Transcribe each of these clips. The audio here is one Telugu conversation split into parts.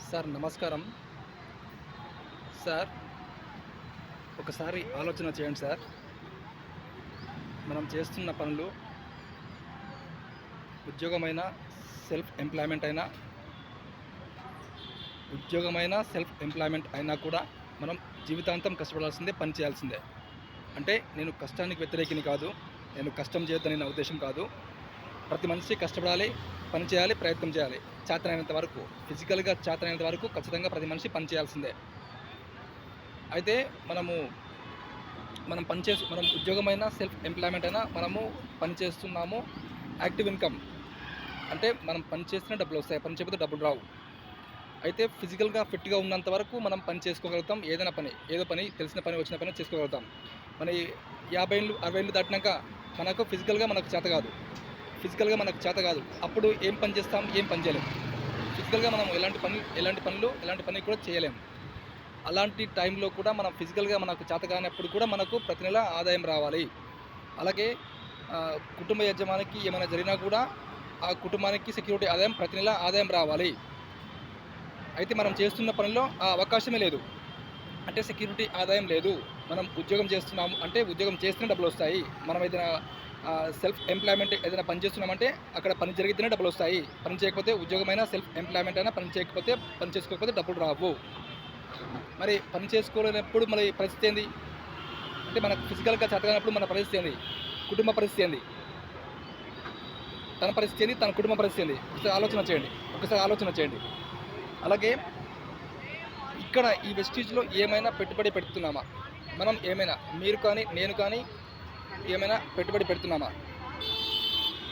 సార్ నమస్కారం. సార్ ఒకసారి ఆలోచన చేయండి సార్. మనం చేస్తున్న పనులు ఉద్యోగమైన, సెల్ఫ్ ఎంప్లాయ్మెంట్ అయినా సెల్ఫ్ ఎంప్లాయ్మెంట్ అయినా కూడా మనం జీవితాంతం కష్టపడాల్సిందే, పని చేయాల్సిందే. అంటే నేను కష్టానికి వ్యతిరేకిని కాదు, నేను కష్టం చేయొద్దని నా ఉద్దేశం కాదు. ప్రతి మనిషి కష్టపడాలి, పని చేయాలి, ప్రయత్నం చేయాలి. చేతనైనంత వరకు, ఫిజికల్గా చేతనైనంత వరకు ఖచ్చితంగా ప్రతి మనిషి పని చేయాల్సిందే. అయితే మనం ఉద్యోగమైనా, సెల్ఫ్ ఎంప్లాయ్మెంట్ అయినా మనము పని చేస్తున్నాము. యాక్టివ్ ఇన్కమ్ అంటే మనం పని చేస్తేనే డబ్బులు వస్తాయి, పని చేయకపోతే డబ్బులు రావు. అయితే ఫిజికల్గా ఫిట్గా ఉన్నంత వరకు మనం పని చేసుకోగలుగుతాం. ఏదైనా పని, ఏదో పని, తెలిసిన పని, వచ్చిన పని చేసుకోగలుగుతాం. మన 50 ఏళ్ళు 60 ఏళ్ళు దాటినాక మనకు ఫిజికల్గా మనకు చేత కాదు. అప్పుడు ఏం పని చేస్తాం, ఏం పని చేయలేము. ఫిజికల్గా మనం ఎలాంటి పని కూడా చేయలేము. అలాంటి టైంలో కూడా మనం ఫిజికల్గా మనకు చేత కానప్పుడు కూడా మనకు ప్రతి నెల ఆదాయం రావాలి. అలాగే కుటుంబ యజమానికి ఏమైనా జరిగినా కూడా ఆ కుటుంబానికి సెక్యూరిటీ ఆదాయం, ప్రతి నెల ఆదాయం రావాలి. అయితే మనం చేస్తున్న పనిలో ఆ అవకాశమే లేదు. అంటే సెక్యూరిటీ ఆదాయం లేదు. మనం ఉద్యోగం చేస్తున్నాము అంటే ఉద్యోగం చేస్తేనే డబ్బులు వస్తాయి. మనం ఏదైనా సెల్ఫ్ ఎంప్లాయ్మెంట్ ఏదైనా పని చేస్తున్నామంటే అక్కడ పని జరిగితేనే డబ్బులు వస్తాయి. పని చేయకపోతే, ఉద్యోగమైనా సెల్ఫ్ ఎంప్లాయ్మెంట్ అయినా పని చేసుకోకపోతే డబ్బులు రావు. మరి పని చేసుకోలేనప్పుడు మరి పరిస్థితి ఏంది? అంటే మనకు ఫిజికల్గా చేతకానప్పుడు మన పరిస్థితి ఏంది? కుటుంబ పరిస్థితి ఏంది? తన పరిస్థితి ఏంది? తన కుటుంబ పరిస్థితి ఏంది? ఒకసారి ఆలోచన చేయండి. అలాగే ఇక్కడ ఈ వెస్టీజ్లో ఏమైనా పెట్టుబడి పెడుతున్నామా? మనం ఏమైనా, మీరు కానీ, నేను కానీ ఏమైనా పెట్టుబడి పెడుతున్నామా?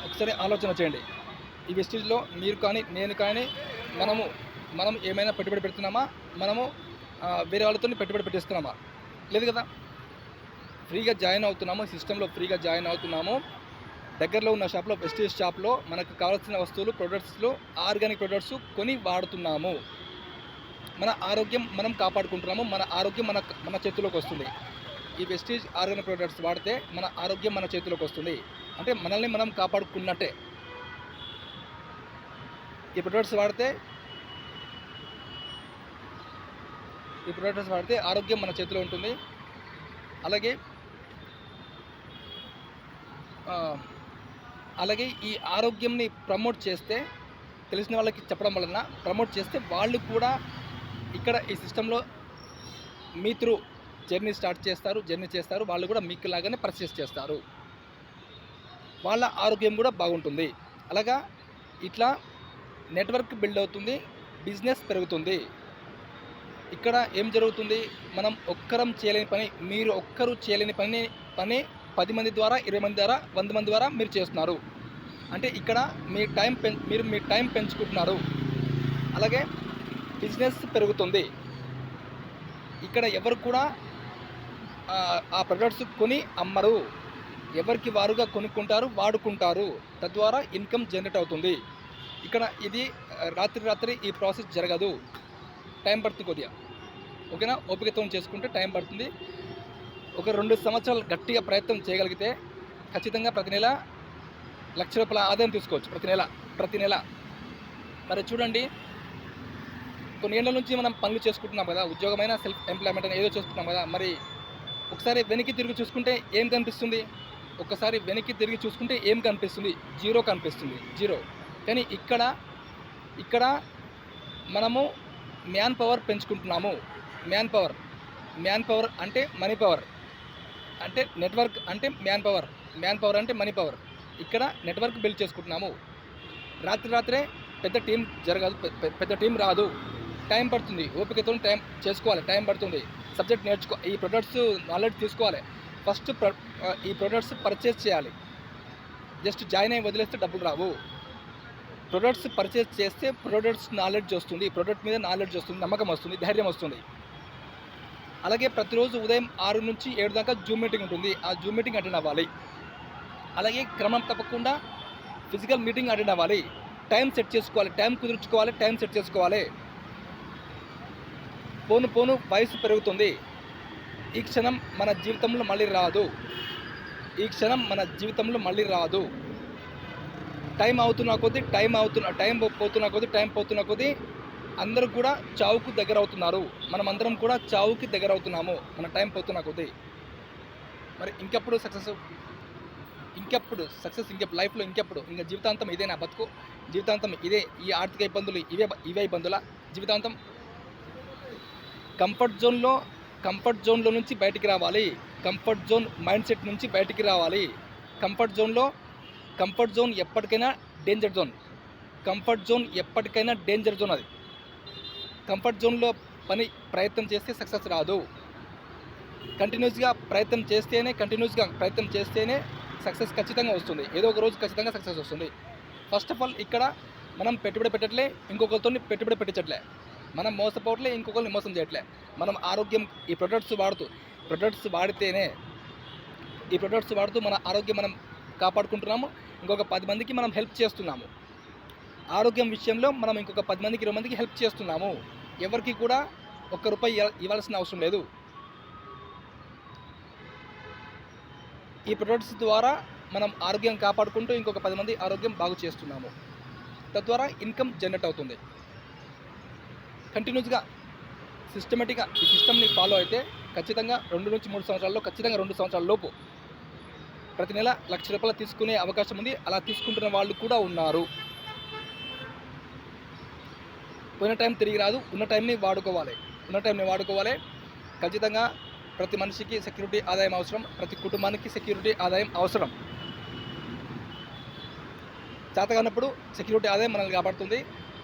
ఒకసారి ఆలోచన చేయండి. ఈ వెస్టీజ్లో మీరు కానీ, నేను కానీ మనం ఏమైనా పెట్టుబడి పెడుతున్నామా? మనము వేరే వాళ్ళతో పెట్టుబడి పెట్టిస్తున్నామా? లేదు కదా. ఫ్రీగా జాయిన్ అవుతున్నాము, సిస్టంలో ఫ్రీగా జాయిన్ అవుతున్నాము. దగ్గరలో ఉన్న షాప్లో, వెస్టీజ్ షాప్లో మనకు కావాల్సిన వస్తువులు, ప్రొడక్ట్స్లో ఆర్గానిక్ ప్రొడక్ట్స్ కొని వాడుతున్నాము. మన ఆరోగ్యం మనం కాపాడుకుంటున్నాము. మన ఆరోగ్యం మన చేతిలోకి వస్తుంది. ఈ వెస్టీజ్ ఆర్గానిక్ ప్రొడక్ట్స్ వాడితే మన ఆరోగ్యం మన చేతిలోకి వస్తుంది. అంటే మనల్ని మనం కాపాడుకున్నట్టే. ఈ ప్రొడక్ట్స్ వాడితే ఆరోగ్యం మన చేతిలో ఉంటుంది. అలాగే ఈ ఆరోగ్యంని ప్రమోట్ చేస్తే, తెలిసిన వాళ్ళకి చెప్పడం వలన ప్రమోట్ చేస్తే వాళ్ళు కూడా ఇక్కడ ఈ సిస్టంలో మీ త్రూ జర్నీ చేస్తారు. వాళ్ళు కూడా మీకు లాగానే పర్చేస్ చేస్తారు. వాళ్ళ ఆరోగ్యం కూడా బాగుంటుంది. అలాగా ఇట్లా నెట్వర్క్ బిల్డ్ అవుతుంది, బిజినెస్ పెరుగుతుంది. ఇక్కడ ఏం జరుగుతుంది? మనం ఒక్కరం చేయలేని పని, మీరు ఒక్కరు చేయలేని పని 10 మంది ద్వారా, 20 మంది ద్వారా, 100 మంది ద్వారా మీరు చేస్తున్నారు. అంటే ఇక్కడ మీరు మీ టైం పెంచుకుంటున్నారు. అలాగే బిజినెస్ పెరుగుతుంది. ఇక్కడ ఎవరు కూడా ఆ ప్రొడక్ట్స్ కొని అమ్మరు. ఎవరికి వారుగా కొనుక్కుంటారు, వాడుకుంటారు. తద్వారా ఇన్కమ్ జనరేట్ అవుతుంది. ఇక్కడ ఇది రాత్రి ఈ ప్రాసెస్ జరగదు. టైం పడుతుంది కొద్దిగా. ఓకేనా? ఓపికతో చేసుకుంటే టైం పడుతుంది. ఒక 2 సంవత్సరాలు గట్టిగా ప్రయత్నం చేయగలిగితే ఖచ్చితంగా ప్రతి నెల ₹1,00,000 ఆదాయం తీసుకోవచ్చు. ప్రతి నెల. మరి చూడండి, కొన్ని ఏళ్ళ నుంచి మనం పనులు చేసుకుంటున్నాం కదా, ఉద్యోగమైనా, సెల్ఫ్ ఎంప్లాయ్మెంట్ అయినా ఏదో చేస్తున్నాం కదా. మరి ఒకసారి వెనక్కి తిరిగి చూసుకుంటే ఏం కనిపిస్తుంది? జీరో కనిపిస్తుంది. జీరో. కానీ ఇక్కడ మనము మ్యాన్ పవర్ పెంచుకుంటున్నాము. మ్యాన్ పవర్ అంటే మనీ పవర్. అంటే నెట్వర్క్ అంటే మ్యాన్ పవర్ అంటే మనీ పవర్. ఇక్కడ నెట్వర్క్ బిల్డ్ చేసుకుంటున్నాము. రాత్రే పెద్ద టీం జరగదు, పెద్ద టీం రాదు. టైం పడుతుంది. ఓపికతో టైం చేసుకోవాలి. టైం పడుతుంది. సబ్జెక్ట్ ఈ ప్రొడక్ట్స్ నాలెడ్జ్ తీసుకోవాలి. ఫస్ట్ ఈ ప్రొడక్ట్స్ పర్చేస్ చేయాలి. జస్ట్ జాయిన్ అయ్యి వదిలేస్తే డబ్బులు రావు. ప్రొడక్ట్స్ పర్చేస్ చేస్తే ప్రొడక్ట్స్ నాలెడ్జ్ వస్తుంది. ప్రొడక్ట్ మీద నాలెడ్జ్ వస్తుంది, నమ్మకం వస్తుంది, ధైర్యం వస్తుంది. అలాగే ప్రతిరోజు ఉదయం 6 నుంచి 7 దాకా జూమ్ మీటింగ్ ఉంటుంది. ఆ జూమ్ మీటింగ్ అటెండ్ అవ్వాలి. అలాగే క్రమం తప్పకుండా ఫిజికల్ మీటింగ్ అటెండ్ అవ్వాలి. టైం సెట్ చేసుకోవాలి. టైం సెట్ చేసుకోవాలి. పోను వయసు పెరుగుతుంది. ఈ క్షణం మన జీవితంలో మళ్ళీ రాదు. టైం పోతున్న కొద్దీ అందరూ కూడా చావుకు దగ్గర అవుతున్నారు. మనమందరం కూడా చావుకి దగ్గర అవుతున్నాము మన టైం పోతున్న కొద్దీ. మరి ఇంకెప్పుడు సక్సెస్ లైఫ్లో ఇంకెప్పుడు ఇంకా జీవితాంతం ఇదే నా బతుకు, జీవితాంతం ఇదే ఈ ఆర్థిక ఇబ్బందులు, ఇవే ఇబ్బందుల జీవితాంతం. కంఫర్ట్ జోన్లో నుంచి బయటికి రావాలి. కంఫర్ట్ జోన్ మైండ్ సెట్ నుంచి బయటికి రావాలి. కంఫర్ట్ జోన్ ఎప్పటికైనా డేంజర్ జోన్. అది కంఫర్ట్ జోన్లో ప్రయత్నం చేస్తే సక్సెస్ రాదు. కంటిన్యూస్గా ప్రయత్నం చేస్తేనే సక్సెస్ ఖచ్చితంగా వస్తుంది. ఏదో ఒక రోజు ఖచ్చితంగా సక్సెస్ వస్తుంది. ఫస్ట్ ఆఫ్ ఆల్ ఇక్కడ మనం పెట్టుబడి పెట్టట్లే, ఇంకొకరితో పెట్టుబడి పెట్టించట్లే, మనం మోసపోవట్లే, ఇంకొకరిని మోసం చేయట్లే. మనం ఆరోగ్యం ఈ ప్రొడక్ట్స్ వాడుతూ మన ఆరోగ్యం మనం కాపాడుకుంటున్నాము. ఇంకొక 10 మందికి మనం హెల్ప్ చేస్తున్నాము. ఆరోగ్యం విషయంలో మనం ఇంకొక 10 మందికి 20 మందికి హెల్ప్ చేస్తున్నాము. ఎవరికి కూడా ₹1 ఇవ్వాల్సిన అవసరం లేదు. ఈ ప్రొడక్ట్స్ ద్వారా మనం ఆరోగ్యం కాపాడుకుంటూ ఇంకొక 10 మంది ఆరోగ్యం బాగు చేస్తున్నాము. తద్వారా ఇన్కమ్ జనరేట్ అవుతుంది. కంటిన్యూస్గా సిస్టమేటిక్గా ఈ సిస్టమ్ని ఫాలో అయితే ఖచ్చితంగా 2 నుంచి 3 సంవత్సరాల్లో, ఖచ్చితంగా 2 సంవత్సరాల లోపు ప్రతి నెల ₹1,00,000 తీసుకునే అవకాశం ఉంది. అలా తీసుకుంటున్న వాళ్ళు కూడా ఉన్నారు. పోయిన టైం తిరిగి రాదు. ఉన్న టైంని వాడుకోవాలి. ఖచ్చితంగా ప్రతి మనిషికి సెక్యూరిటీ ఆదాయం అవసరం. ప్రతి కుటుంబానికి సెక్యూరిటీ ఆదాయం అవసరం. చేతగానప్పుడు సెక్యూరిటీ ఆదాయం మనల్ని కాపాడుతుంది.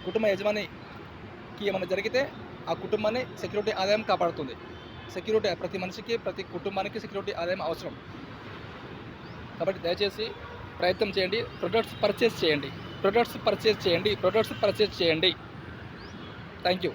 కుటుంబ యజమానికి ఏమైనా జరిగితే ఆ కుటుంబాన్ని సెక్యూరిటీ ఆదాయం కాపాడుతుంది. ప్రతి మనిషికి, ప్రతి కుటుంబానికి సెక్యూరిటీ ఆదాయం అవసరం. కాబట్టి దయచేసి ప్రయత్నం చేయండి. ప్రొడక్ట్స్ పర్చేస్ చేయండి. Thank you.